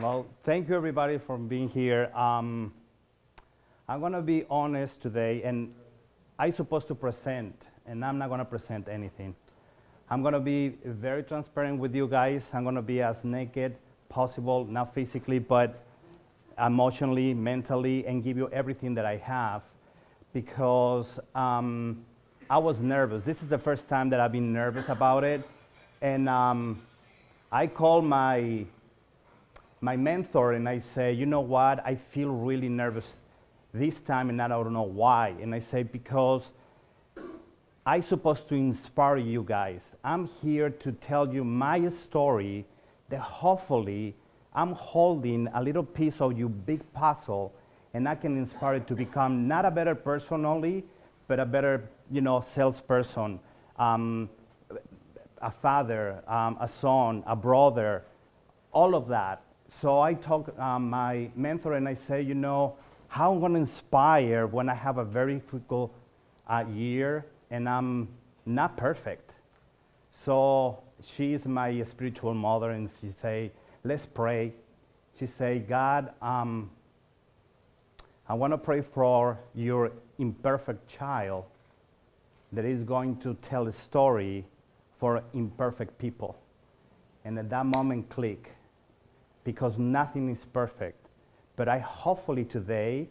Well, thank you everybody for being here. I'm gonna be honest today, and I'm supposed to present, and I'm not gonna present anything. I'm gonna be very transparent with you guys. I'm gonna be as naked possible, not physically, but emotionally, mentally, and give you everything that I have, because I was nervous. This is the first time that I've been nervous about it, and I called my mentor and I say, you know what, I feel really nervous this time and I don't know why. And I say, because I'm supposed to inspire you guys. I'm here to tell you my story that hopefully I'm holding a little piece of your big puzzle, and I can inspire you to become not a better person only, but a better, salesperson, a father, a son, a brother, all of that. So I talk my mentor and I say, how I'm gonna inspire when I have a very difficult year and I'm not perfect. So she is my spiritual mother, and she say, let's pray. She say, God, I wanna pray for your imperfect child that is going to tell a story for imperfect people. And at that moment click, because nothing is perfect. But hopefully today,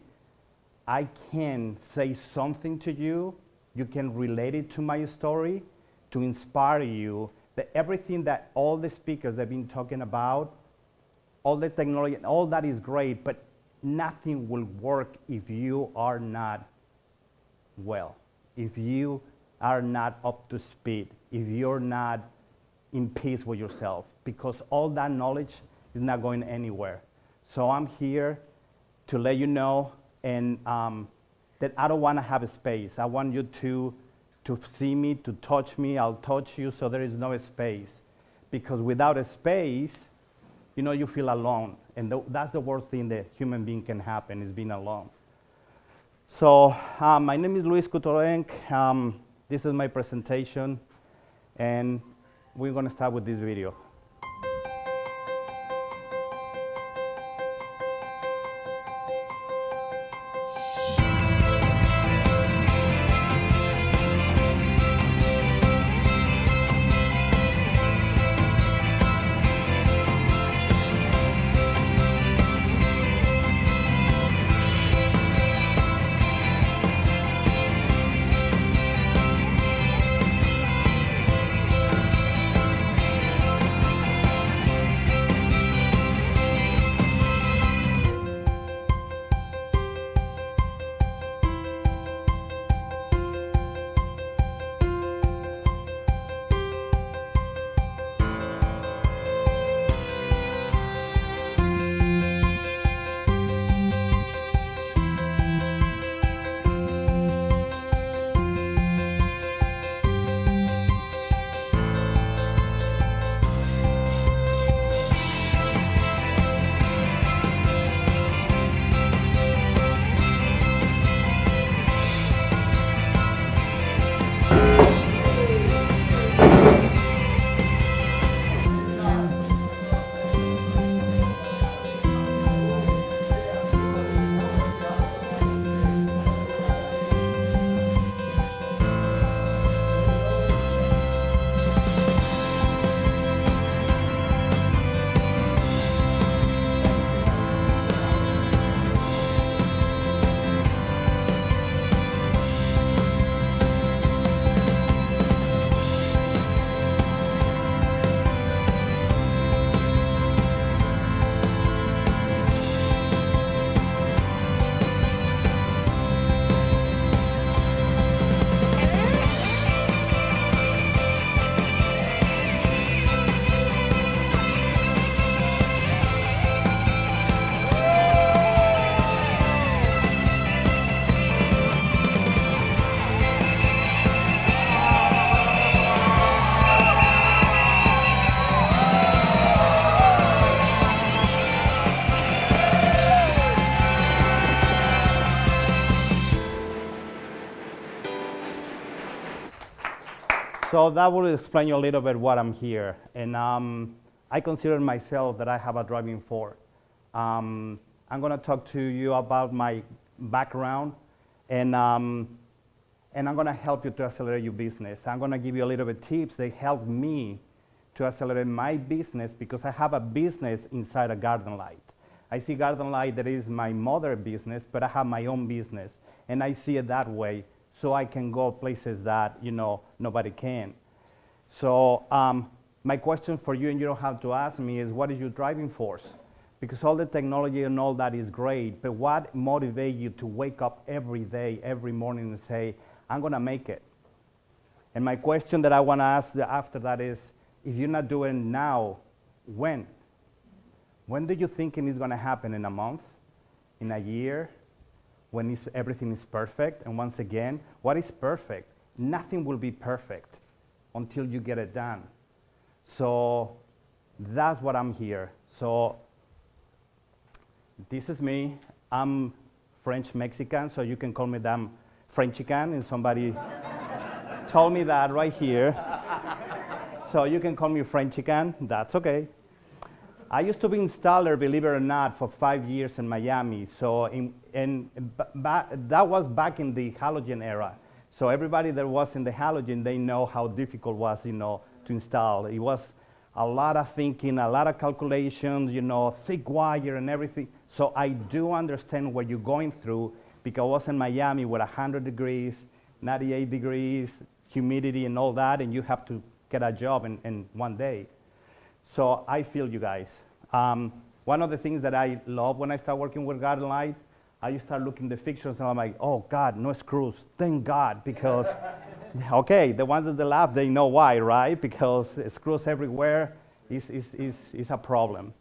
I can say something to you. You can relate it to my story to inspire you that everything that all the speakers have been talking about, all the technology, all that is great, but nothing will work if you are not well, if you are not up to speed, if you're not in peace with yourself, because all that knowledge is not going anywhere. So I'm here to let you know, and that I don't want to have a space. I want you to see me, to touch me. I'll touch you, so there is no space. Because without a space, you feel alone. And that's the worst thing that human being can happen, is being alone. So my name is Couttolenc. This is my presentation, and we're going to start with this video. So that will explain you a little bit what I'm here. And I consider myself that I have a driving force. I'm going to talk to you about my background, and I'm going to help you to accelerate your business. I'm going to give you a little bit tips that help me to accelerate my business, because I have a business inside of Garden Light. I see Garden Light that is my mother business, but I have my own business, and I see it that way, so I can go places that nobody can. So my question for you, and you don't have to ask me, is what is your driving force? Because all the technology and all that is great, but what motivates you to wake up every day, every morning and say, I'm going to make it? And my question that I want to ask after that is, if you're not doing it now, when? When do you think it's going to happen? In a month? In a year? When everything is perfect? And once again, what is perfect? Nothing will be perfect until you get it done. So that's what I'm here. So this is me. I'm French-Mexican, so you can call me damn Frenchican, and somebody told me that right here. So you can call me Frenchican, that's okay. I used to be installer, believe it or not, for 5 years in Miami. So that was back in the halogen era. So everybody that was in the halogen, they know how difficult it was, to install. It was a lot of thinking, a lot of calculations, thick wire and everything. So I do understand what you're going through, because I was in Miami with 100 degrees, 98 degrees, humidity and all that, and you have to get a job in one day. So I feel you guys. One of the things that I love when I start working with Garden Light, I start looking the fixtures and I'm like, oh God, no screws, thank God, because, okay, the ones that laugh, they know why, right? Because screws everywhere is a problem.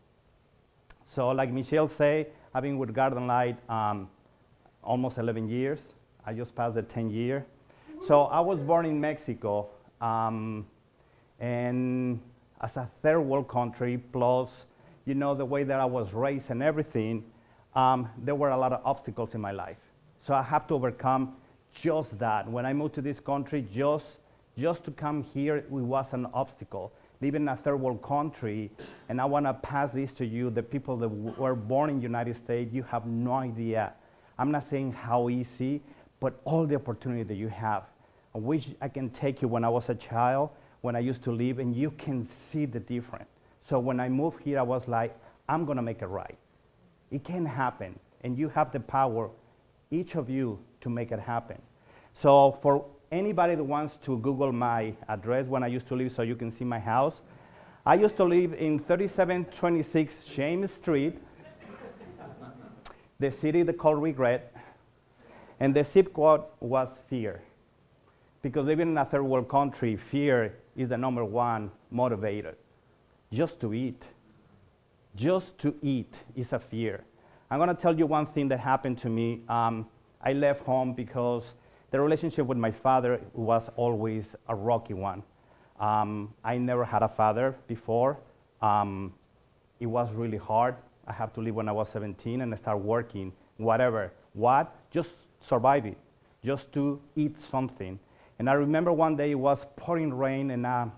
So like Michelle said, I've been with Garden Light almost 11 years. I just passed the 10 year. So I was born in Mexico, and as a third world country, plus, the way that I was raised and everything, there were a lot of obstacles in my life. So I have to overcome just that. When I moved to this country, just to come here, it was an obstacle. Living in a third world country, and I want to pass this to you, the people that were born in the United States, you have no idea. I'm not saying how easy, but all the opportunity that you have. I wish I can take you when I was a child, when I used to live, and you can see the difference. So when I moved here, I was like, I'm going to make it right. It can happen, and you have the power, each of you, to make it happen. So for anybody that wants to Google my address when I used to live, so you can see my house, I used to live in 3726 James Street, the city they call Regret, and the zip code was fear. Because living in a third world country, fear is the number one motivator. Just to eat is a fear. I'm going to tell you one thing that happened to me. I left home because the relationship with my father was always a rocky one. I never had a father before. It was really hard. I had to leave when I was 17 and I started working, whatever. What? Just survive it, just to eat something. And I remember one day it was pouring rain and I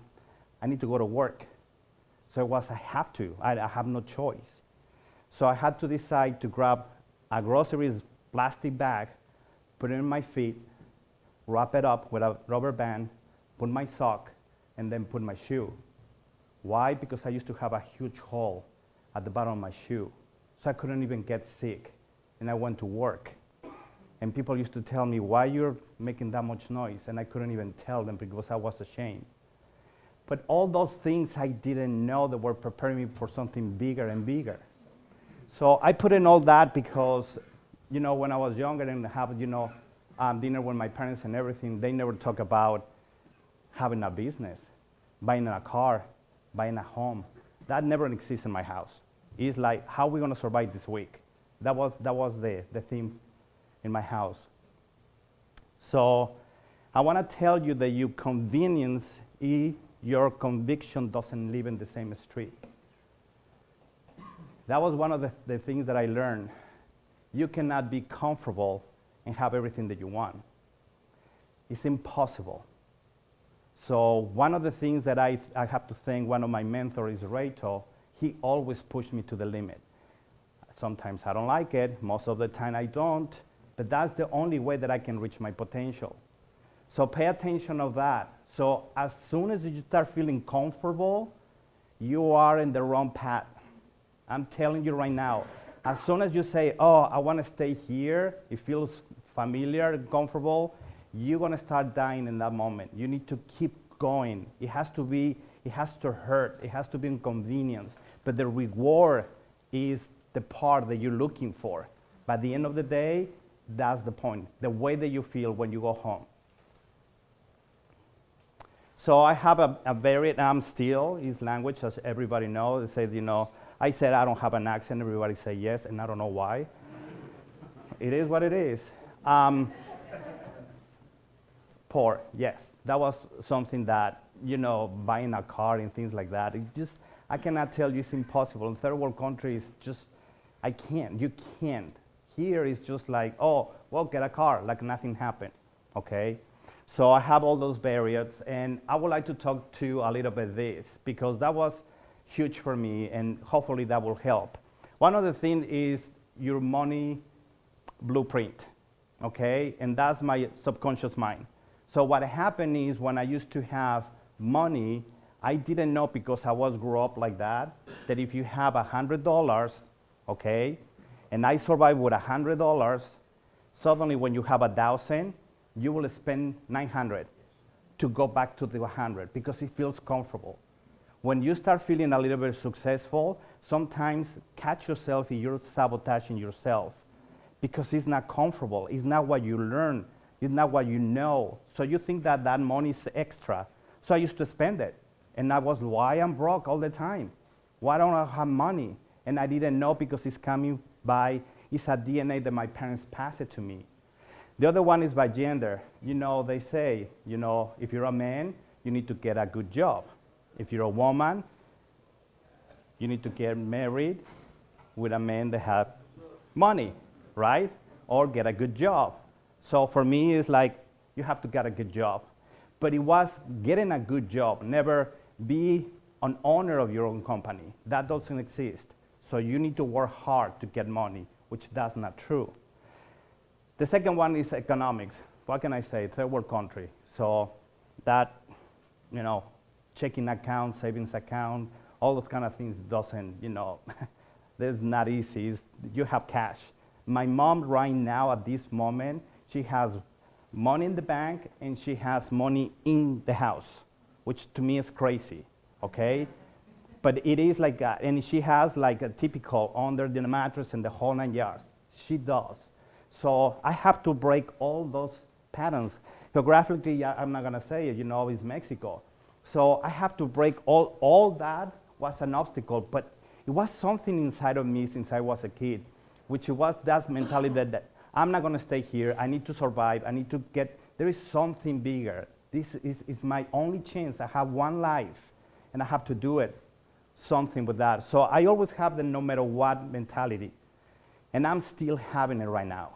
need to go to work. So I have to, I have no choice. So I had to decide to grab a groceries plastic bag, put it in my feet, wrap it up with a rubber band, put my sock, and then put my shoe. Why? Because I used to have a huge hole at the bottom of my shoe. So I couldn't even get sick. And I went to work. And people used to tell me, why you're making that much noise? And I couldn't even tell them because I was ashamed. But all those things I didn't know that were preparing me for something bigger and bigger. So I put in all that because, when I was younger and have, dinner with my parents and everything, they never talk about having a business, buying a car, buying a home. That never exists in my house. It's like, how are we going to survive this week? That was the theme in my house. So I want to tell you that your convenience, your conviction doesn't live in the same street. That was one of the things that I learned. You cannot be comfortable and have everything that you want. It's impossible. So one of the things that I have to thank one of my mentors is Rachel. He always pushed me to the limit. Sometimes I don't like it. Most of the time I don't. But that's the only way that I can reach my potential. So pay attention of that. So as soon as you start feeling comfortable, you are in the wrong path. I'm telling you right now. As soon as you say, oh, I want to stay here, it feels familiar and comfortable, you're going to start dying in that moment. You need to keep going. It has to hurt. It has to be inconvenience. But the reward is the part that you're looking for. By the end of the day, that's the point, the way that you feel when you go home. So I have a very, still, is language, as everybody knows. They say, I said I don't have an accent. Everybody say yes, and I don't know why. It is what it is. Poor, yes. That was something that, buying a car and things like that. I cannot tell you it's impossible. In third world countries, I can't. You can't. Here it's just like, oh, well, get a car, like nothing happened, okay? So I have all those barriers, and I would like to talk to a little bit this, because that was huge for me, and hopefully that will help. One of the things is your money blueprint, okay? And that's my subconscious mind. So what happened is when I used to have money, I didn't know, because I was grew up like that if you have $100, okay, and I survived with $100, suddenly when you have 1,000, you will spend 900 to go back to the 100 because it feels comfortable. When you start feeling a little bit successful, sometimes catch yourself if you're sabotaging yourself because it's not comfortable. It's not what you learn. It's not what you know. So you think that that money is extra. So I used to spend it. And that was why I'm broke all the time. Why don't I have money? And I didn't know because it's coming by, it's a DNA that my parents passed it to me. The other one is by gender. They say, if you're a man, you need to get a good job. If you're a woman, you need to get married with a man that has money, right? Or get a good job. So for me, it's like, you have to get a good job. But it was getting a good job, never be an owner of your own company. That doesn't exist. So you need to work hard to get money, which that's not true. The second one is economics. What can I say? Third world country. So that, checking account, savings account, all those kind of things doesn't, it's not easy. You have cash. My mom right now at this moment, she has money in the bank and she has money in the house, which to me is crazy, okay? But it is like that, and she has like a typical under the mattress and the whole 9 yards. She does. So I have to break all those patterns. Geographically, I'm not gonna say it, it's Mexico. So I have to break all that was an obstacle, but it was something inside of me since I was a kid, which was that mentality that I'm not gonna stay here, I need to survive, I need to there is something bigger. This is my only chance. I have one life, and I have to do it, something with that. So I always have the no matter what mentality, and I'm still having it right now.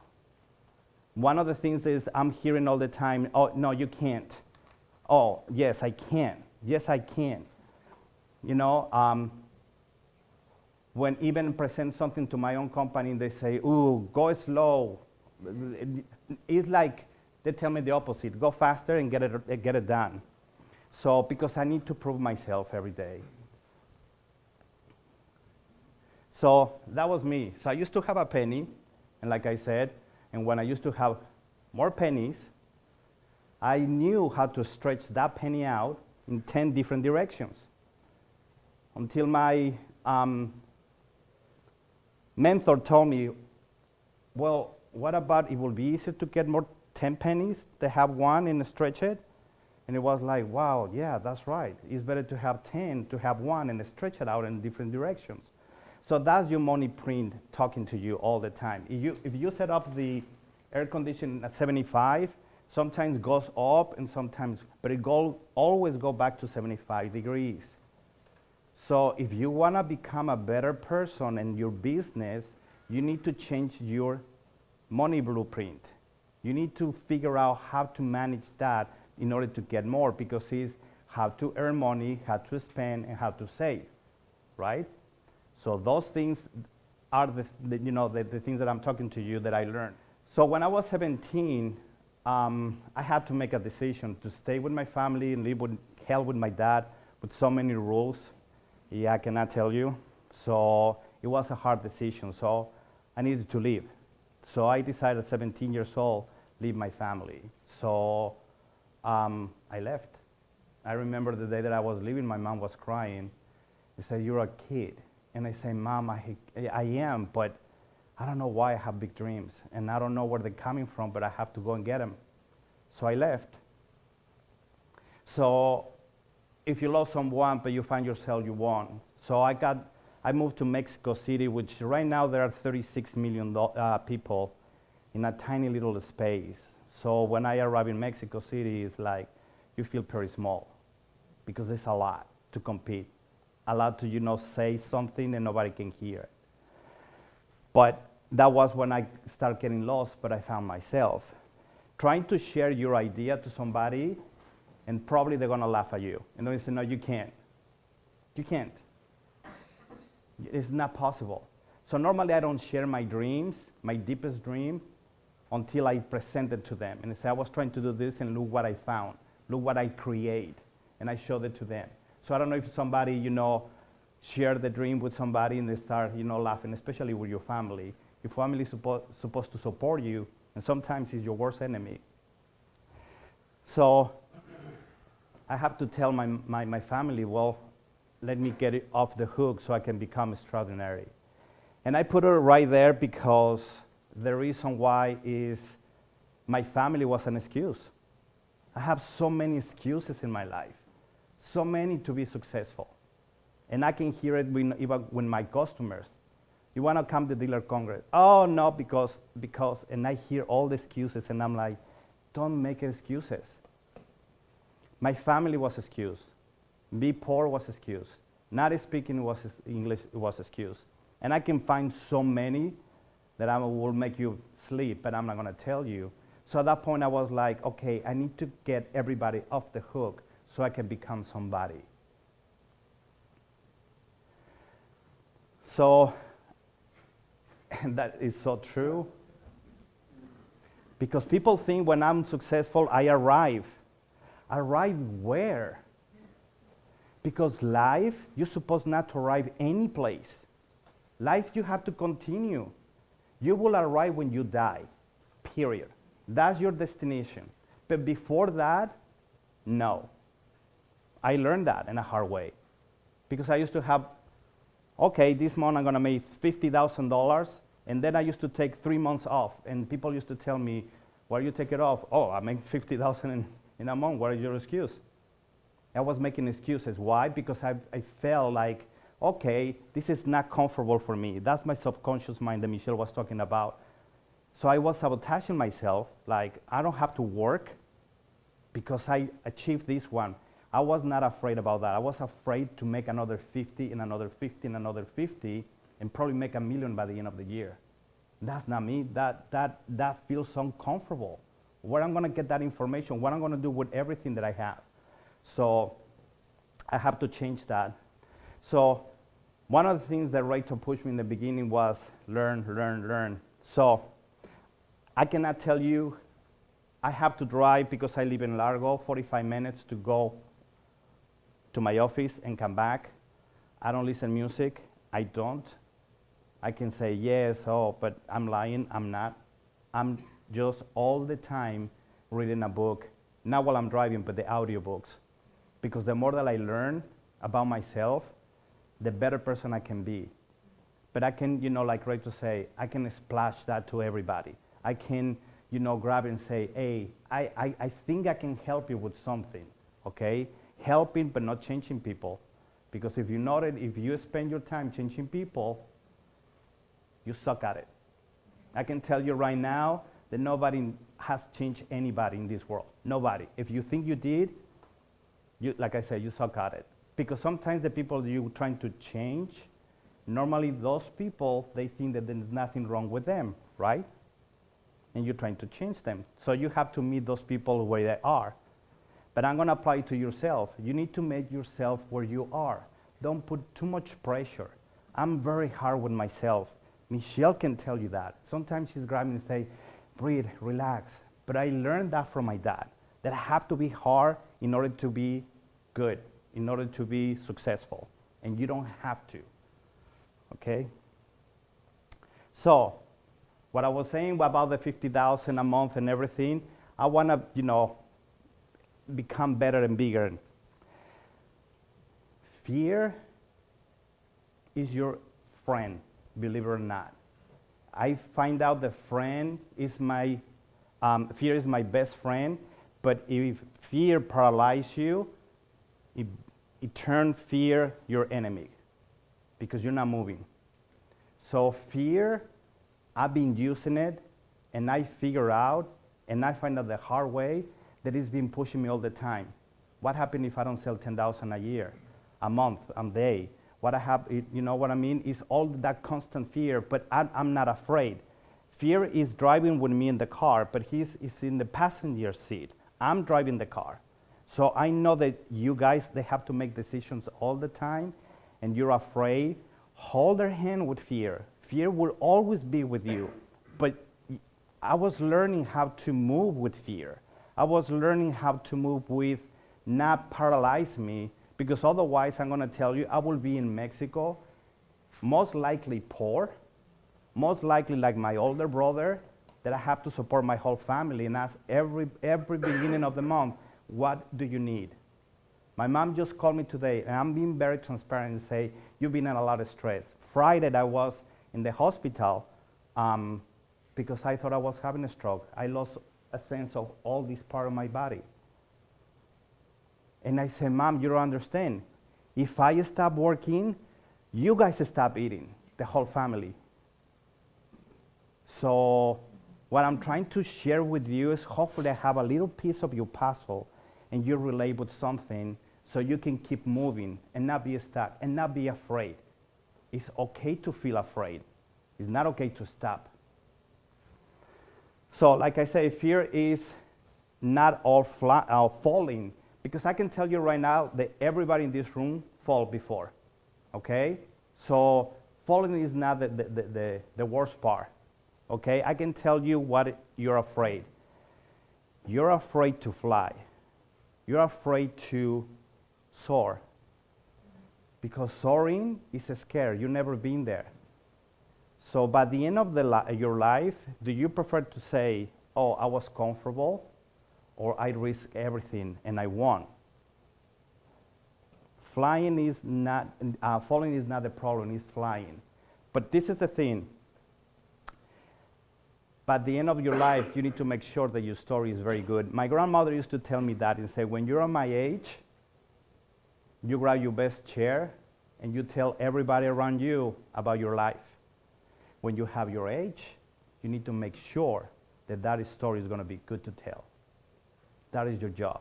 One of the things is I'm hearing all the time, oh, no, you can't. Oh, yes, I can. Yes, I can. When even present something to my own company, they say, ooh, go slow. It's like they tell me the opposite. Go faster and get it done. So because I need to prove myself every day. So that was me. So I used to have a penny, and like I said, and when I used to have more pennies, I knew how to stretch that penny out in 10 different directions. Until my mentor told me, well, what about it will be easier to get more 10 pennies to have one and stretch it? And it was like, wow, yeah, that's right. It's better to have 10 to have one and stretch it out in different directions. So that's your money print talking to you all the time. If you set up the air conditioning at 75, sometimes goes up and sometimes, but it always go back to 75 degrees. So if you want to become a better person in your business, you need to change your money blueprint. You need to figure out how to manage that in order to get more, because it's how to earn money, how to spend, and how to save, right? So those things are the things that I'm talking to you that I learned. So when I was 17, I had to make a decision to stay with my family and live with hell with my dad with so many rules. Yeah, I cannot tell you. So it was a hard decision. So I needed to leave. So I decided at 17 years old, leave my family. So I left. I remember the day that I was leaving, my mom was crying. She said, "You're a kid." And I say, "Mom, I am, but I don't know why I have big dreams. And I don't know where they're coming from, but I have to go and get them." So I left. So if you love someone, but you find yourself you won't. So I moved to Mexico City, which right now there are 36 million people in a tiny little space. So when I arrive in Mexico City, it's like you feel pretty small because there's a lot to compete, a lot to say something and nobody can hear it. But that was when I started getting lost, but I found myself trying to share your idea to somebody, and probably they're gonna laugh at you. And they say, "No, you can't. You can't. It's not possible." So normally I don't share my dreams, my deepest dream, until I present it to them. And I say, "I was trying to do this, and look what I found. Look what I create." And I showed it to them. So I don't know if somebody, share the dream with somebody and they start, laughing, especially with your family. Your family is supposed to support you, and sometimes it's your worst enemy. So I have to tell my family, well, let me get it off the hook so I can become extraordinary. And I put it right there because the reason why is my family was an excuse. I have so many excuses in my life, so many to be successful. And I can hear it even when my customers, "You want to come to dealer congress?" "Oh, no, because," and I hear all the excuses, and I'm like, don't make excuses. My family was excused. Be poor was excused. Not speaking English was excused. And I can find so many that I will make you sleep, but I'm not going to tell you. So at that point, I was like, okay, I need to get everybody off the hook so I can become somebody. So, and that is so true. Because people think when I'm successful, I arrive. Arrive where? Because life, you're supposed not to arrive any place. Life, you have to continue. You will arrive when you die, period. That's your destination. But before that, no. I learned that in a hard way. Because I used to have, okay, this month I'm going to make $50,000, and then I used to take 3 months off, and people used to tell me, "Why you take it off?" "Oh, I make $50,000 in a month. What is your excuse?" I was making excuses. Why? Because I felt like, okay, this is not comfortable for me. That's my subconscious mind that Michelle was talking about. So I was sabotaging myself, like I don't have to work because I achieved this one. I was not afraid about that. I was afraid to make another 50 and another 50 and another 50 and probably make $1 million by the end of the year. That's not me. That feels uncomfortable. Where I'm going to get that information? What I'm going to do with everything that I have? So I have to change that. So one of the things that Rachel pushed me in the beginning was learn, learn, learn. So I cannot tell you, I have to drive because I live in Largo, 45 minutes to go to my office and come back. I don't listen to music. I don't. I can say yes, but I'm lying. I'm not. I'm just all the time reading a book, not while I'm driving, but the audiobooks. Because the more that I learn about myself, the better person I can be. But I can, like Rachel say, I can splash that to everybody. I can, grab and say, hey, I think I can help you with something, okay? Helping but not changing people. Because if you spend your time changing people, you suck at it. I can tell you right now that nobody has changed anybody in this world. Nobody. If you think you did, like I said, you suck at it. Because sometimes the people you're trying to change, normally those people, they think that there's nothing wrong with them, right? And you're trying to change them. So you have to meet those people where they are. But I'm going to apply it to yourself. You need to make yourself where you are. Don't put too much pressure. I'm very hard with myself. Michelle can tell you that. Sometimes she's grabbing and say, breathe, relax. But I learned that from my dad, that I have to be hard in order to be good, in order to be successful. And you don't have to, okay? So, what I was saying about the $50,000 a month and everything, I want to, become better and bigger. Fear is your friend, believe it or not. I find out that fear is my best friend, but if fear paralyzes you, it turns fear your enemy because you're not moving. So fear, I've been using it, and I figure out, and I find out the hard way that it's been pushing me all the time. What happens if I don't sell 10,000 a year, a month, a day? What I have, you know what I mean? Is all that constant fear, but I'm not afraid. Fear is driving with me in the car, but he's in the passenger seat. I'm driving the car. So I know that you guys, they have to make decisions all the time, and you're afraid. Hold their hand with fear. Fear will always be with you. But I was learning how to move with fear. I was learning how to move with not paralyze me, because otherwise I'm going to tell you I will be in Mexico, most likely poor, most likely like my older brother, that I have to support my whole family and ask every beginning of the month, what do you need? My mom just called me today, and I'm being very transparent and say, you've been in a lot of stress. Friday I was in the hospital because I thought I was having a stroke. I lost a sense of all this part of my body. And I said, Mom, you don't understand. If I stop working, you guys stop eating, the whole family. So what I'm trying to share with you is hopefully I have a little piece of your puzzle and you relate with something so you can keep moving and not be stuck and not be afraid. It's okay to feel afraid. It's not okay to stop. So like I say, fear is not all falling, because I can tell you right now that everybody in this room fall before, okay? So falling is not the worst part, okay? I can tell you what you're afraid. You're afraid to fly. You're afraid to soar, because soaring is scary. You've never been there. So by the end of your life, do you prefer to say, oh, I was comfortable, or I risked everything and I won? Flying is not, falling is not the problem, it's flying. But this is the thing. By the end of your life, you need to make sure that your story is very good. My grandmother used to tell me that and say, when you're on my age, you grab your best chair and you tell everybody around you about your life. When you have your age, you need to make sure that that story is going to be good to tell. That is your job.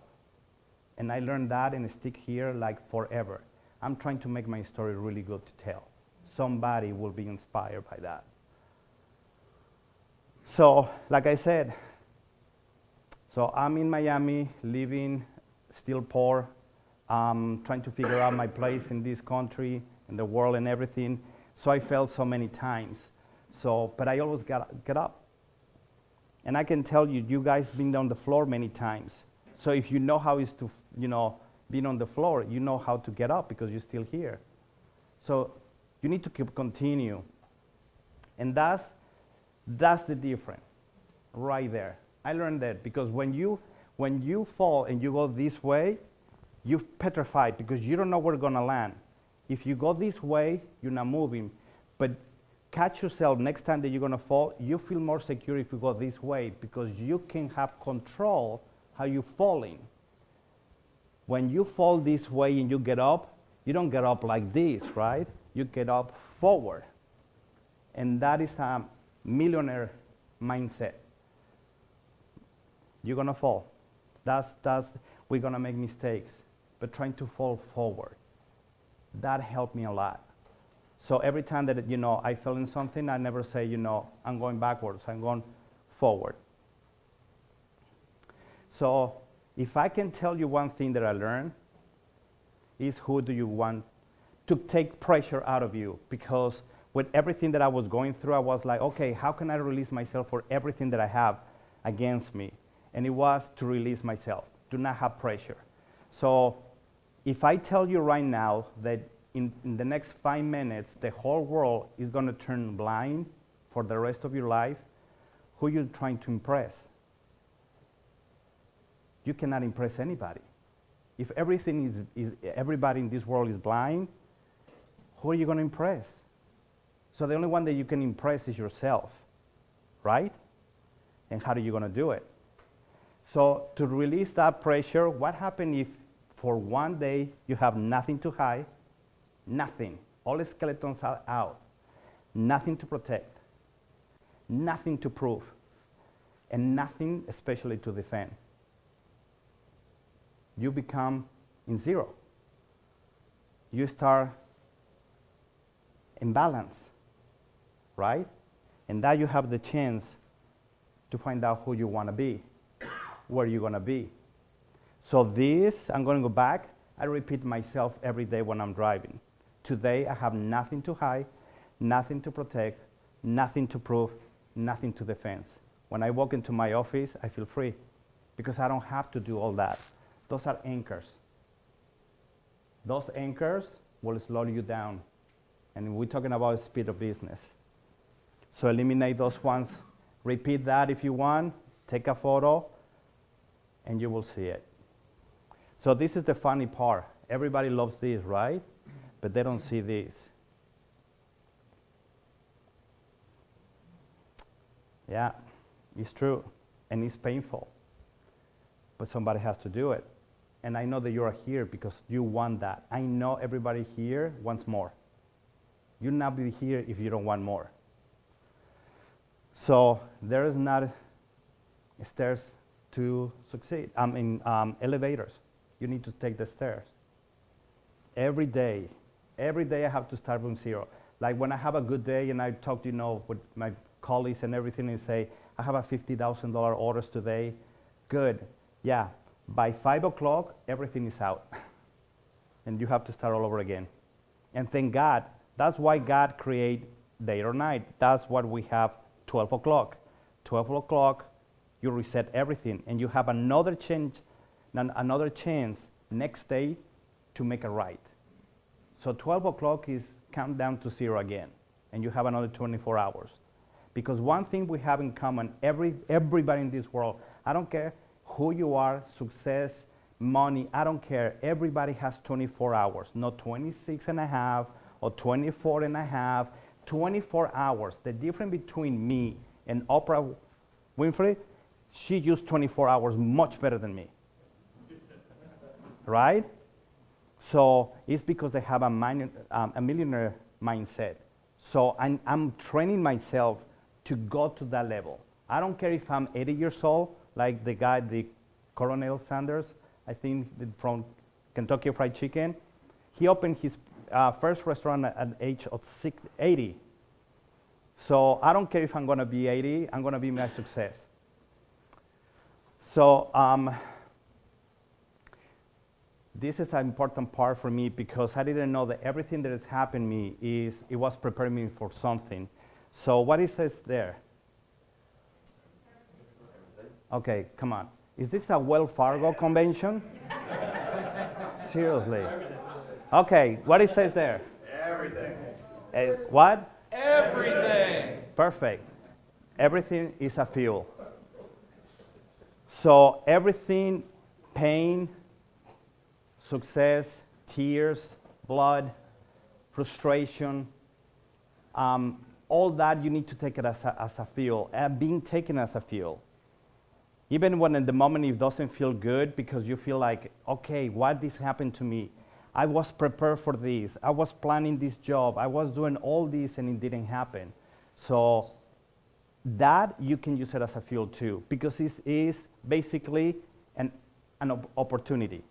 And I learned that and stick here like forever. I'm trying to make my story really good to tell. Somebody will be inspired by that. So, like I said, so I'm in Miami, living, still poor, trying to figure out my place in this country, in the world and everything. So I failed so many times. So, but I always get up. And I can tell you, you guys been on the floor many times. So if you know how it's to, being on the floor, you know how to get up because you're still here. So you need to continue. And that's the difference right there. I learned that because when you fall and you go this way, you're petrified because you don't know where you're gonna land. If you go this way, you're not moving. But catch yourself next time that you're gonna fall, you feel more secure if you go this way because you can have control how you're falling. When you fall this way and you get up, you don't get up like this, right? You get up forward. And that is a millionaire mindset. You're gonna fall. We're gonna make mistakes, but trying to fall forward. That helped me a lot. So every time that, I fell in something, I never say, I'm going backwards, I'm going forward. So if I can tell you one thing that I learned, is who do you want to take pressure out of you? Because with everything that I was going through, I was like, okay, how can I release myself for everything that I have against me? And it was to release myself, to not have pressure. So if I tell you right now that in the next 5 minutes, the whole world is going to turn blind for the rest of your life, who are you trying to impress? You cannot impress anybody. If everything is everybody in this world is blind, who are you going to impress? So the only one that you can impress is yourself, right? And how are you going to do it? So to release that pressure, what happens if for one day you have nothing to hide, nothing, all the skeletons are out, nothing to protect, nothing to prove, and nothing especially to defend? You become in zero. You start in balance, right? And now you have the chance to find out who you want to be, where you're going to be. So this, I'm going to go back. I repeat myself every day when I'm driving. Today, I have nothing to hide, nothing to protect, nothing to prove, nothing to defend. When I walk into my office, I feel free because I don't have to do all that. Those are anchors. Those anchors will slow you down. And we're talking about speed of business. So eliminate those ones. Repeat that if you want. Take a photo, and you will see it. So this is the funny part. Everybody loves this, right? But they don't see this. Yeah, it's true, and it's painful. But somebody has to do it. And I know that you are here because you want that. I know everybody here wants more. You'll not be here if you don't want more. So there is not stairs to succeed. Elevators. You need to take the stairs. Every day I have to start from zero. Like when I have a good day and I talk, with my colleagues and everything and say, I have a $50,000 orders today. Good. Yeah. By 5 o'clock, everything is out. And you have to start all over again. And thank God. That's why God created day or night. That's what we have 12 o'clock. 12 o'clock, you reset everything. And you have another chance next day to make it right. So 12 o'clock is count down to zero again. And you have another 24 hours. Because one thing we have in common, everybody in this world, I don't care who you are, success, money, I don't care. Everybody has 24 hours, not 26 and a half or 24 and a half, 24 hours. The difference between me and Oprah Winfrey, she used 24 hours much better than me. Right? So it's because they have a millionaire mindset. So I'm training myself to go to that level. I don't care if I'm 80 years old, like the guy, the Couttolenc Sanders, I think from Kentucky Fried Chicken. He opened his first restaurant at the age of 80. So I don't care if I'm going to be 80, I'm going to be my success. So this is an important part for me because I didn't know that everything that has happened to me it was preparing me for something. So what it says there? Okay, come on. Is this a Wells Fargo convention? Seriously. Okay, what it says there? Everything. What? Everything. Perfect. Everything is a fuel. So everything, pain, success, tears, blood, frustration, all that you need to take it as a fuel, being taken as a fuel. Even when in the moment it doesn't feel good because you feel like, okay, why this happened to me? I was prepared for this. I was planning this job. I was doing all this and it didn't happen. So that you can use it as a fuel too because it is basically an opportunity.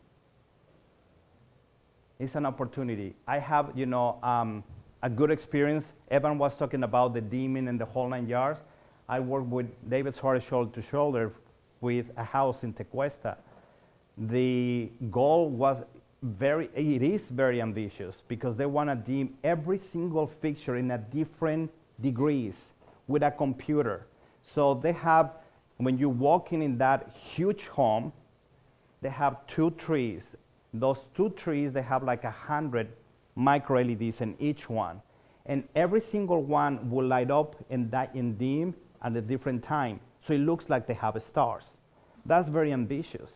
It's an opportunity. I have, a good experience. Evan was talking about the demon and the whole 9 yards. I worked with David Suarez shoulder to shoulder with a house in Tequesta. The goal was it is very ambitious because they want to dim every single fixture in a different degrees with a computer. So they have, when you walk in that huge home, they have 2 trees. Those 2 trees, they have like 100 micro LEDs in each one. And every single one will light up in dim at a different time. So it looks like they have stars. That's very ambitious.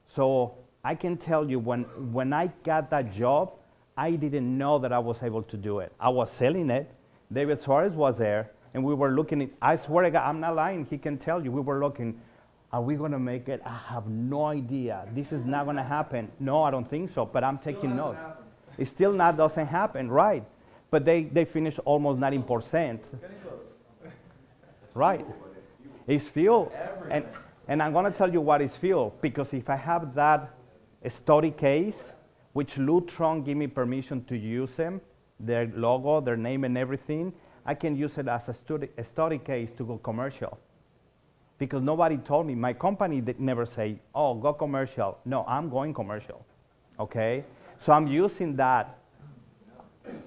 So I can tell you when I got that job, I didn't know that I was able to do it. I was selling it. David Suarez was there, and we were looking at, I swear to God, I'm not lying, he can tell you, we were looking, are we gonna make it? I have no idea. This is not gonna happen. No, I don't think so, but I'm taking notes. It still not doesn't happen, right? But they finished almost 90%. Right. It's fuel. And I'm gonna tell you what is fuel, because if I have that study case, which Lutron give me permission to use them, their logo, their name and everything, I can use it as a study case to go commercial. Because nobody told me, my company did never say, oh, go commercial. No, I'm going commercial, okay? So I'm using that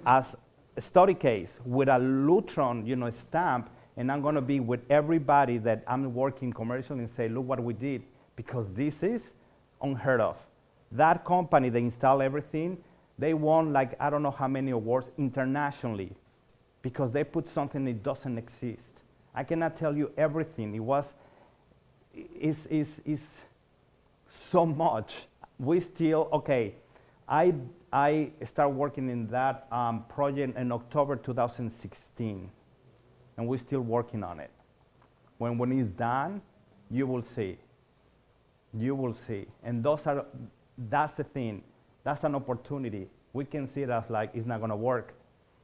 as a study case with a Lutron, stamp, and I'm gonna be with everybody that I'm working commercial and say, look what we did, because this is unheard of. That company, they install everything, they won like, I don't know how many awards internationally, because they put something that doesn't exist. I cannot tell you everything. It's so much. We still, okay, I started working in that project in October 2016, and we're still working on it. When it's done, you will see. You will see. And that's the thing. That's an opportunity. We can see it as like it's not gonna work.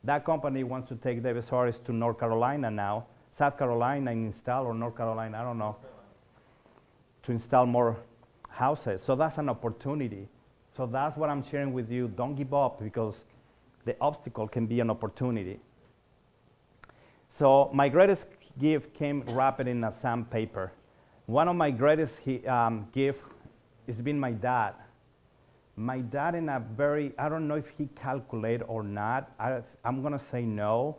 That company wants to take David Suarez to North Carolina now, South Carolina, and install, or North Carolina, I don't know, to install more houses. So that's an opportunity. So that's what I'm sharing with you. Don't give up, because the obstacle can be an opportunity. So my greatest gift came wrapped in a sandpaper. One of my greatest gifts has been my dad. My dad, in a very, I don't know if he calculated or not, I'm gonna say no.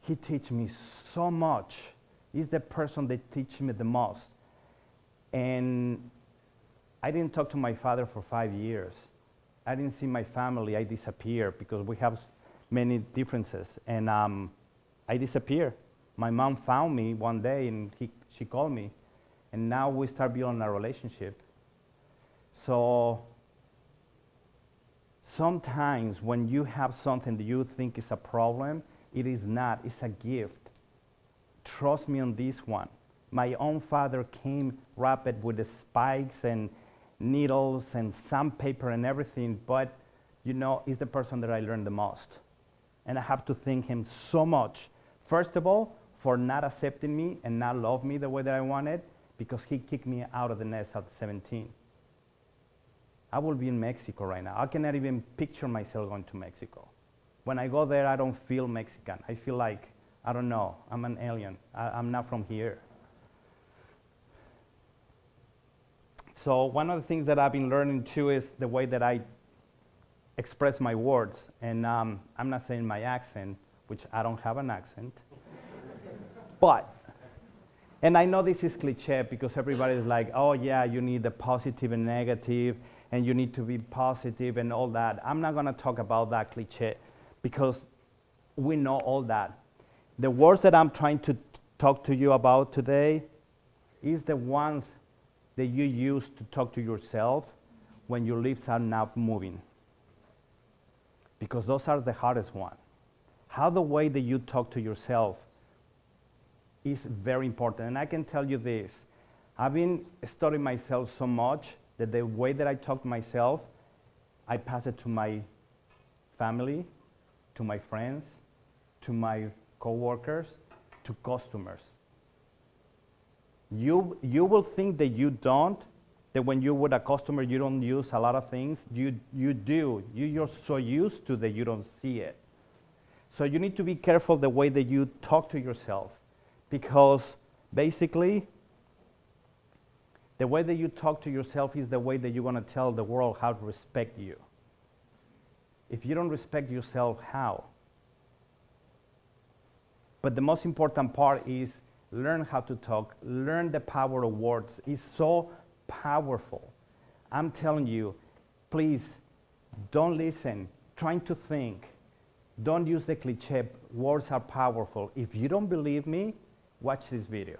He teach me so much. He's the person that teach me the most. And I didn't talk to my father for 5 years. I didn't see my family. I disappeared because we have many differences. And I disappeared. My mom found me one day, and she called me. And now we start building a relationship. So sometimes when you have something that you think is a problem, it is not, it's a gift. Trust me on this one. My own father came wrapped with the spikes and needles and sandpaper and everything, but he's the person that I learned the most. And I have to thank him so much. First of all, for not accepting me and not love me the way that I wanted, because he kicked me out of the nest at 17. I will be in Mexico right now. I cannot even picture myself going to Mexico. When I go there, I don't feel Mexican. I feel like, I don't know, I'm an alien. I'm not from here. So one of the things that I've been learning too is the way that I express my words. And I'm not saying my accent, which I don't have an accent. But, and I know this is cliche because everybody's like, oh yeah, you need the positive and negative, and you need to be positive and all that. I'm not gonna talk about that cliche because we know all that. The words that I'm trying to talk to you about today is the ones that you use to talk to yourself when your lips are not moving. Because those are the hardest ones. How the way that you talk to yourself is very important. And I can tell you this, I've been studying myself so much that the way that I talk to myself, I pass it to my family, to my friends, to my coworkers, to customers. You will think that you don't, that when you're with a customer you don't use a lot of things. You do. You're so used to that you don't see it. So you need to be careful the way that you talk to yourself, because basically The way that you talk to yourself is the way that you're going to tell the world how to respect you. If you don't respect yourself, how? But the most important part is learn how to talk, learn the power of words. It's so powerful. I'm telling you, please don't listen, trying to think. Don't use the cliche, words are powerful. If you don't believe me, watch this video.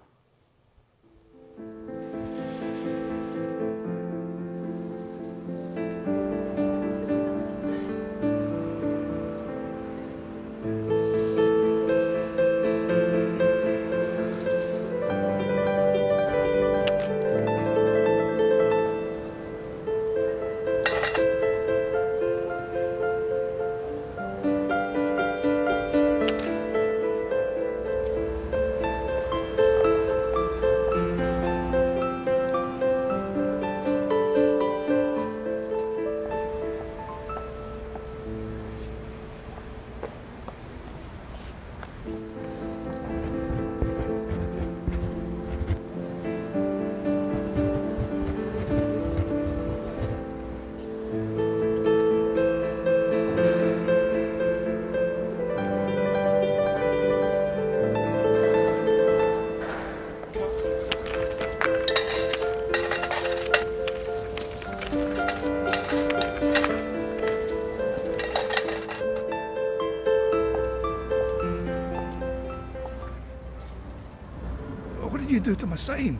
What did you do to my sign?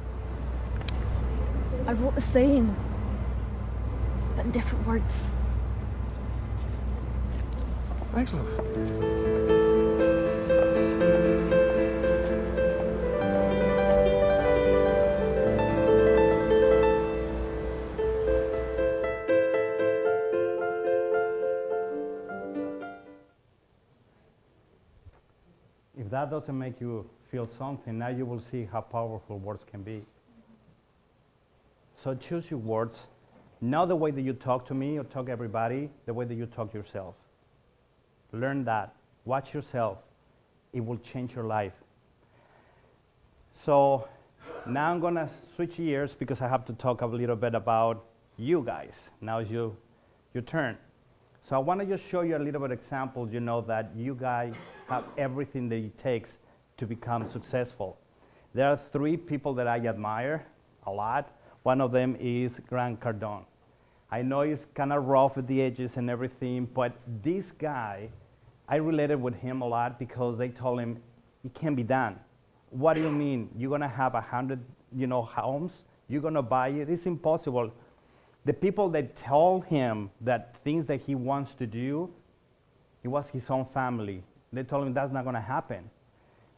I wrote the same, but in different words. Thanks, love. If that doesn't make you feel something, now you will see how powerful words can be. So choose your words, not the way that you talk to me or talk to everybody, the way that you talk to yourself. Learn that. Watch yourself. It will change your life. So now I'm going to switch gears because I have to talk a little bit about you guys. Now it's your turn. So I want to just show you a little bit of examples, you know, that you guys have everything that it takes to become successful. There are 3 people that I admire a lot. One of them is Grant Cardone. I know he's kind of rough at the edges and everything, but this guy, I related with him a lot because they told him, it can't be done. What do you mean? You're going to have 100, homes? You're going to buy it? It's impossible. The people that told him that things that he wants to do, it was his own family. They told him that's not going to happen.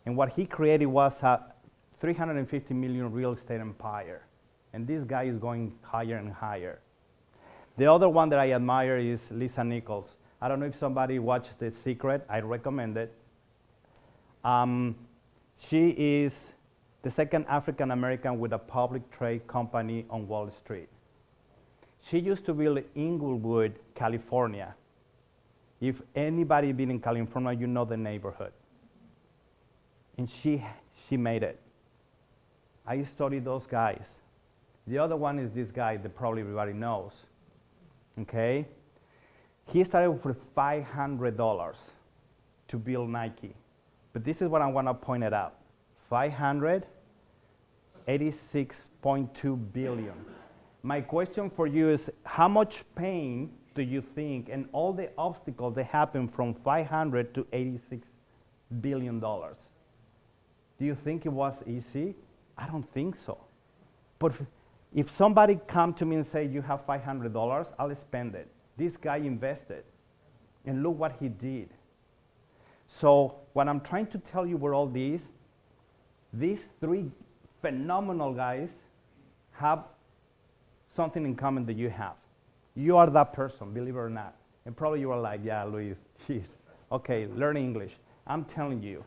And what he created was a 350 million real estate empire. And this guy is going higher and higher. The other one that I admire is Lisa Nichols. I don't know if somebody watched The Secret. I recommend it. She is the second African American with a public trade company on Wall Street. She used to build in Inglewood, California. If anybody been in California, you know the neighborhood. And she made it. I studied those guys. The other one is this guy that probably everybody knows. Okay? He started with $500 to build Nike. But this is what I want to point it out. 586.2 billion. My question for you is, how much pain do you think and all the obstacles that happen from 500 to 86 billion dollars? Do you think it was easy? I don't think so. But if somebody come to me and say, you have $500, I'll spend it. This guy invested, and look what he did. So what I'm trying to tell you with all these 3 phenomenal guys have something in common that you have. You are that person, believe it or not. And probably you are like, yeah, Luis, geez. Okay, learn English. I'm telling you.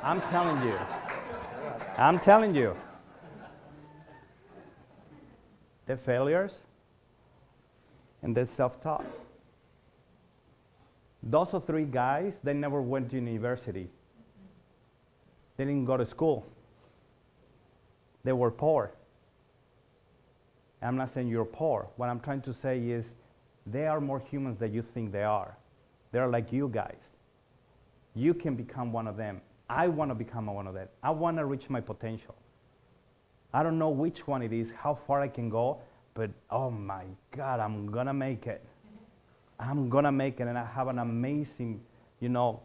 I'm telling you. I'm telling you. The failures and the self-taught. Those are 3 guys, they never went to university. They didn't go to school. They were poor. I'm not saying you're poor. What I'm trying to say is they are more humans than you think they are. They're like you guys. You can become one of them. I want to become one of them. I want to reach my potential. I don't know which one it is, how far I can go, but oh my God, I'm going to make it. I'm going to make it, and I have an amazing,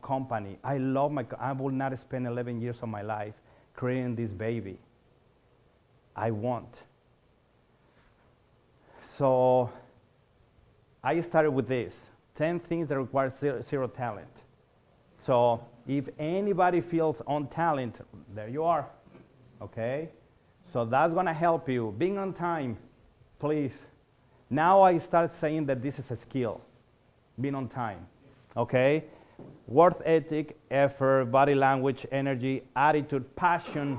company. I love I will not spend 11 years of my life creating this baby. I won't. So I started with this, 10 things that require zero talent. So if anybody feels on talent, there you are, okay? So that's gonna help you. Being on time, please. Now I start saying that this is a skill, being on time, okay? Work ethic, effort, body language, energy, attitude, passion.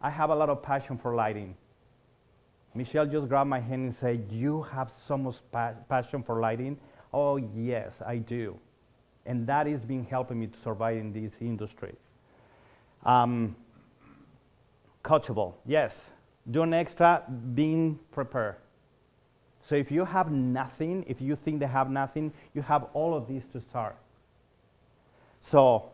I have a lot of passion for lighting. Michelle just grabbed my hand and said, you have so much passion for lighting? Oh yes, I do. And that is been helping me to survive in this industry. Coachable, yes. Doing extra, being prepared. So if you have nothing, if you think they have nothing, you have all of these to start. So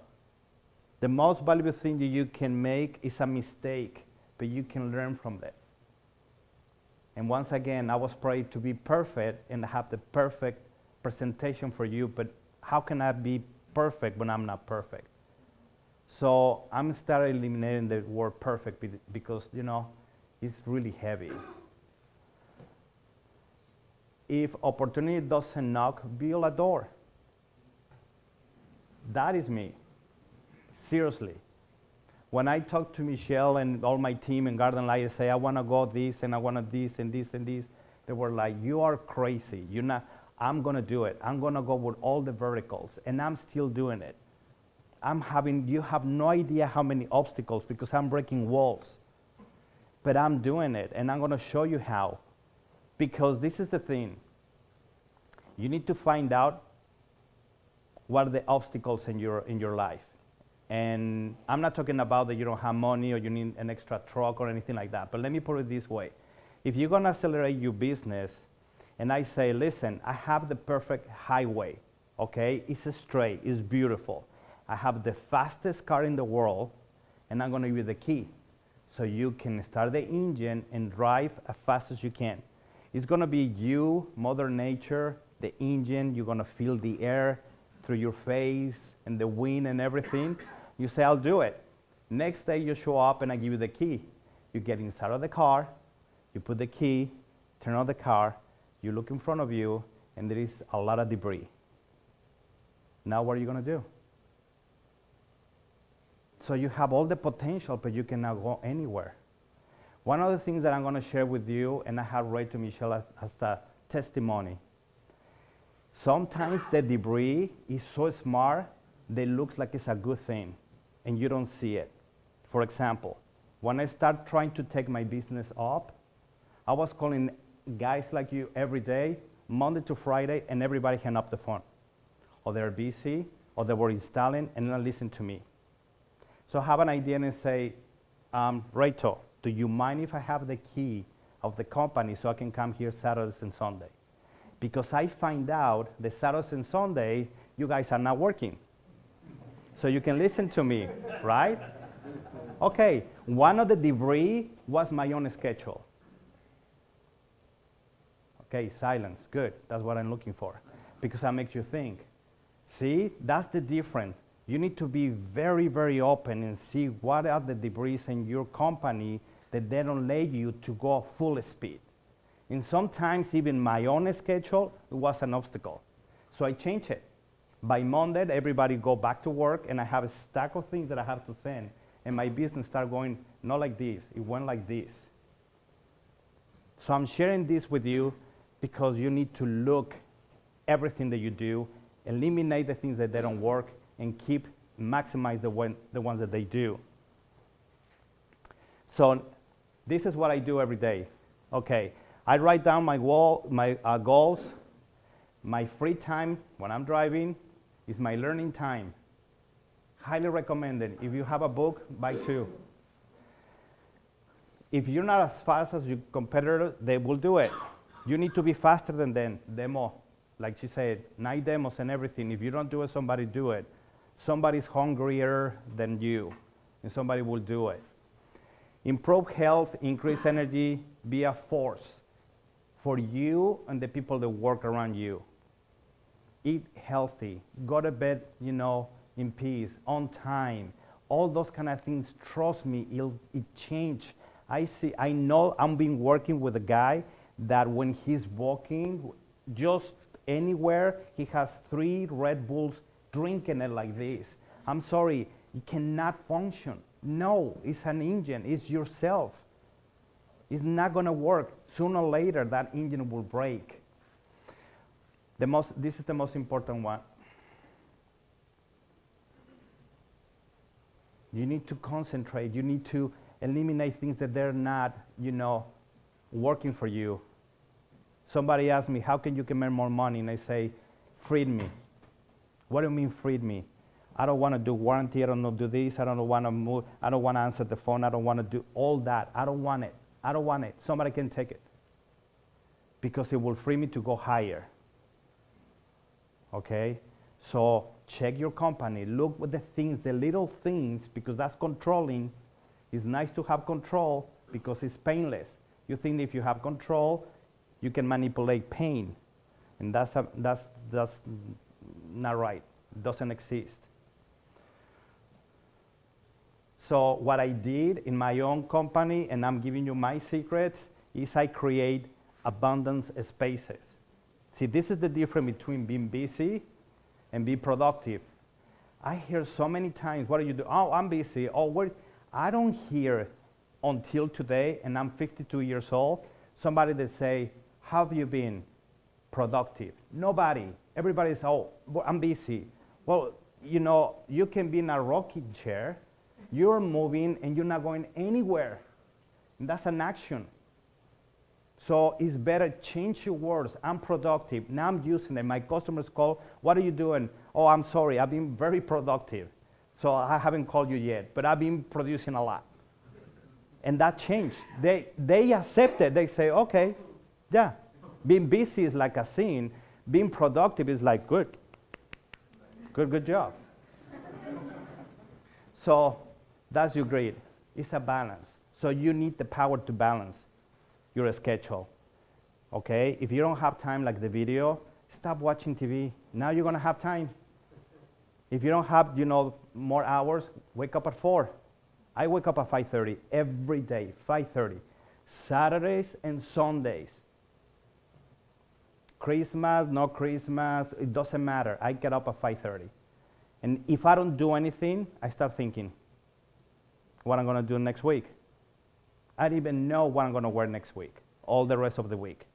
the most valuable thing that you can make is a mistake, but you can learn from that. And once again, I was prayed to be perfect and have the perfect presentation for you, but how can I be perfect when I'm not perfect? So I'm starting eliminating the word perfect because, it's really heavy. If opportunity doesn't knock, build a door. That is me. Seriously. When I talk to Michelle and all my team in Garden Light and say, I want to go this and I want to this and this and this, they were like, you are crazy. You're not, I'm going to do it. I'm going to go with all the verticals, and I'm still doing it. You have no idea how many obstacles because I'm breaking walls. But I'm doing it, and I'm going to show you how. Because this is the thing. You need to find out what are the obstacles in your life. And I'm not talking about that you don't have money or you need an extra truck or anything like that. But let me put it this way. If you're going to accelerate your business, and I say, listen, I have the perfect highway, okay? It's straight, it's beautiful. I have the fastest car in the world, and I'm going to give you the key. So you can start the engine and drive as fast as you can. It's going to be you, Mother Nature, the engine. You're going to feel the air through your face and the wind and everything. You say, I'll do it. Next day you show up and I give you the key. You get inside of the car, you put the key, turn on the car, you look in front of you, and there is a lot of debris. Now what are you going to do? So you have all the potential, but you cannot go anywhere. One of the things that I'm going to share with you, and I have read to Michelle as a testimony. Sometimes the debris is so smart that it looks like it's a good thing, and you don't see it. For example, when I start trying to take my business up, I was calling guys like you every day, Monday to Friday, and everybody hung up the phone. Or they're busy, or they were installing, and not listen to me. So I have an idea and say, Rachel, do you mind if I have the key of the company so I can come here Saturdays and Sunday? Because I find out that Saturdays and Sunday, you guys are not working. So you can listen to me, right? Okay, one of the debris was my own schedule. Okay, silence, good. That's what I'm looking for. Because that makes you think. See, that's the difference. You need to be very, very open and see what are the debris in your company that they don't let you to go full speed. And sometimes even my own schedule was an obstacle. So I changed it. By Monday, everybody go back to work, and I have a stack of things that I have to send. And my business started going not like this, it went like this. So I'm sharing this with you because you need to look everything that you do, eliminate the things that they don't work, and maximize the ones that they do. So this is what I do every day. Okay, I write down my goals. My free time when I'm driving is my learning time. Highly recommended. If you have a book, buy 2. If you're not as fast as your competitor, they will do it. You need to be faster than them. Demo, like she said, 9 demos and everything. If you don't do it, somebody do it. Somebody's hungrier than you, and somebody will do it. Improve health, increase energy, be a force for you and the people that work around you. Eat healthy, go to bed, in peace, on time. All those kind of things, trust me, it change. I know I've been working with a guy that when he's walking, just anywhere, he has 3 Red Bulls drinking it like this. I'm sorry, you cannot function. No, it's an engine, it's yourself. It's not gonna work. Sooner or later, that engine will break. This is the most important one. You need to concentrate. You need to eliminate things that they're not, working for you. Somebody asked me, how can you make more money? And I say, freed me. What do you mean freed me? I don't want to do warranty. I don't want to do this. I don't want to move. I don't want to answer the phone. I don't want to do all that. I don't want it. I don't want it. Somebody can take it. Because it will free me to go higher. Okay? So check your company. Look at the things, the little things, because that's controlling. It's nice to have control because it's painless. You think if you have control, you can manipulate pain. And that's not right. It doesn't exist. So what I did in my own company, and I'm giving you my secrets, is I create abundance spaces. See, this is the difference between being busy and being productive. I hear so many times, what do you do? Oh, I'm busy. Oh, what? I don't hear until today, and I'm 52 years old, somebody that say, how have you been productive? Nobody. Everybody says, oh, well, I'm busy. Well, you can be in a rocking chair, you're moving, and you're not going anywhere. And that's an action. So it's better change your words. I'm productive. Now I'm using it. My customers call, what are you doing? Oh, I'm sorry, I've been very productive. So I haven't called you yet, but I've been producing a lot. And that changed. They accept it. They say, okay, yeah. Being busy is like a sin. Being productive is like good. Good job. So that's your grade. It's a balance. So you need the power to balance your schedule. Okay? If you don't have time like the video, stop watching TV. Now you're gonna have time. If you don't have, more hours, wake up at 4. I wake up at 5:30 every day, 5:30. Saturdays and Sundays. Christmas, no Christmas, it doesn't matter. I get up at 5:30. And if I don't do anything, I start thinking what I'm gonna do next week. I don't even know what I'm gonna wear next week, all the rest of the week.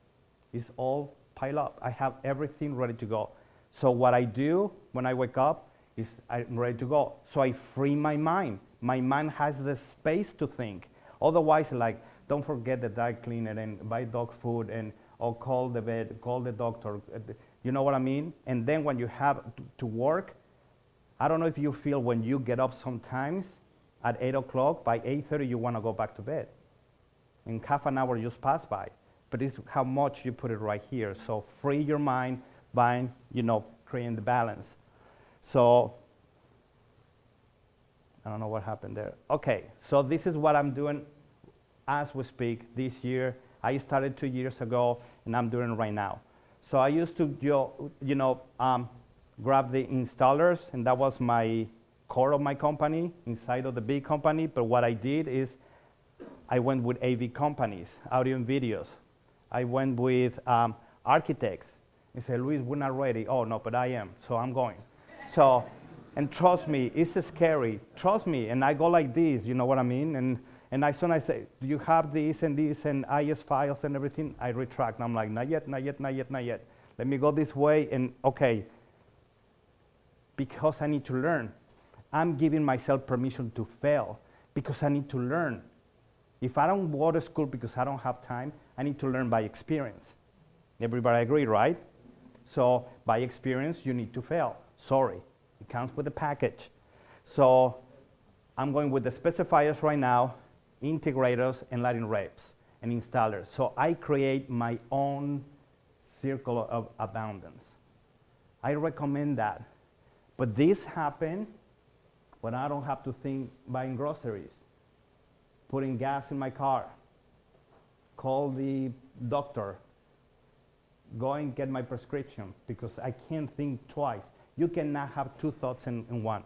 It's all piled up. I have everything ready to go. So what I do when I wake up is I'm ready to go. So I free my mind. My mind has the space to think. Otherwise, like, don't forget the dry cleaner and buy dog food or call the vet, call the doctor. You know what I mean? And then when you have to work, I don't know if you feel when you get up sometimes at 8 o'clock, by 8:30 you want to go back to bed. And half an hour just passed by. But it's how much you put it right here. So free your mind by, creating the balance. So, I don't know what happened there. Okay, so this is what I'm doing as we speak this year. I started 2 years ago, and I'm doing it right now. So I used to, grab the installers, and that was my core of my company, inside of the big company. But what I did is I went with AV companies, audio and videos. I went with architects. They said, Luis, we're not ready. Oh, no, but I am, so I'm going. So, and trust me, it's scary. Trust me, and I go like this, you know what I mean? And I say, do you have this and IS files and everything? I retract, and I'm like, not yet, not yet, not yet, not yet. Let me go this way, and okay. Because I need to learn. I'm giving myself permission to fail because I need to learn. If I don't go to school because I don't have time, I need to learn by experience. Everybody agree, right? So by experience, you need to fail. Sorry, it comes with a package. So I'm going with the specifiers right now. integrators and lighting reps and installers. So I create my own circle of abundance. I recommend that. But this happens when I don't have to think buying groceries, putting gas in my car, call the doctor, go and get my prescription, because I can't think twice. You cannot have two thoughts in one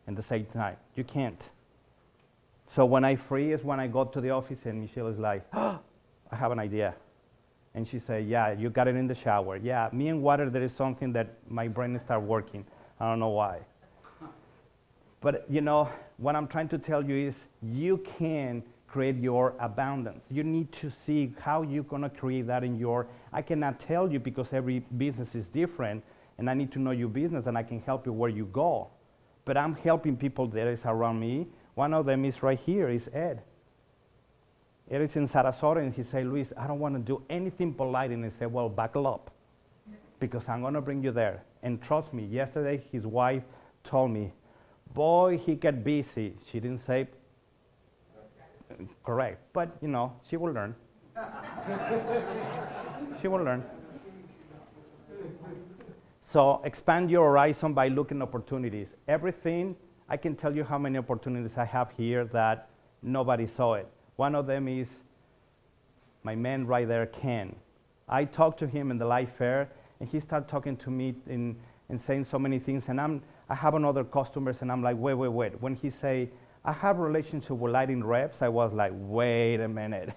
at the same time. You can't. So when I free is when I go to the office and Michelle is like, oh, I have an idea. And she said, yeah, you got it in the shower. Yeah, me and water, there is something that my brain start working. I don't know why. But you know, what I'm trying to tell you is you can create your abundance. You need to see how you're gonna create that in your, I cannot tell you because every business is different and I need to know your business and I can help you where you go. But I'm helping people that is around me. One of them is right here, is Ed. Ed is in Sarasota and he said, Luis, I don't wanna do anything polite. And I said, well, buckle up because I'm gonna bring you there. And trust me, yesterday his wife told me, boy, he got busy. She didn't say correct, but you know, she will learn. She will learn. So expand your horizon by looking at opportunities. Everything, I can tell you how many opportunities I have here that nobody saw it. One of them is my man right there, Ken. I talked to him in the life fair, and he started talking to me and saying so many things, and I have another customers, and I'm like, wait. When he say, I have a relationship with lighting reps, I was like, wait a minute.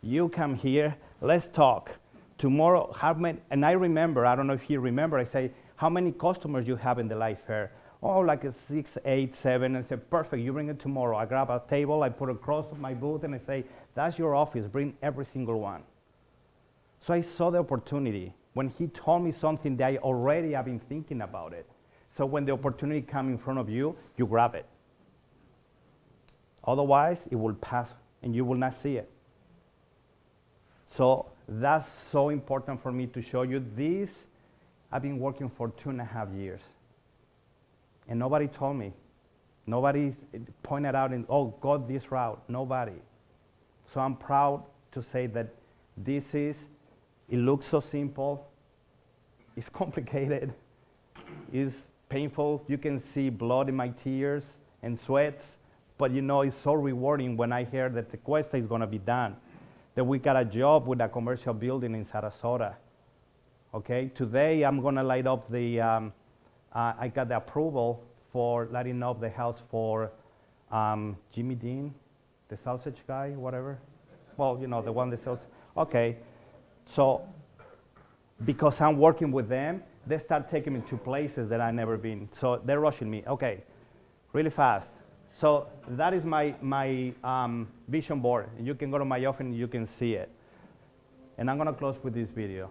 You come here, let's talk. Tomorrow, how many, and I remember, I don't know if he remember, I say, how many customers you have in the life fair? Oh, like a 6, 8, 7, and I said, perfect, you bring it tomorrow. I grab a table, I put it across my booth, and I say, that's your office, bring every single one. So I saw the opportunity. When he told me something that I already have been thinking about it. So when the opportunity comes in front of you, you grab it. Otherwise, it will pass and you will not see it. So that's so important for me to show you this. I've been working for 2.5 years. And nobody told me. Nobody pointed out, oh, go this route. Nobody. So I'm proud to say that it looks so simple. It's complicated. It's painful. You can see blood in my tears and sweats. But you know, it's so rewarding when I hear that the Cuesta is going to be done, that we got a job with a commercial building in Sarasota. Okay, today I'm going to light up the, I got the approval for lighting up the house for Jimmy Dean, the sausage guy, whatever. Well, you know, the one that sells. Okay, so because I'm working with them, they start taking me to places that I've never been. So they're rushing me. Okay, really fast. So that is my vision board. You can go to my office and you can see it. And I'm going to close with this video.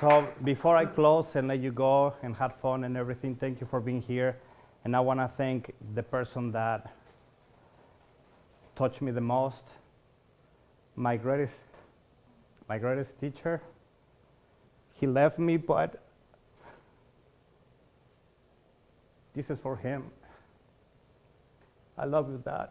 So before I close and let you go and have fun and everything, thank you for being here. And I want to thank the person that touched me the most, my greatest teacher. He left me, but this is for him. I love you, Dad.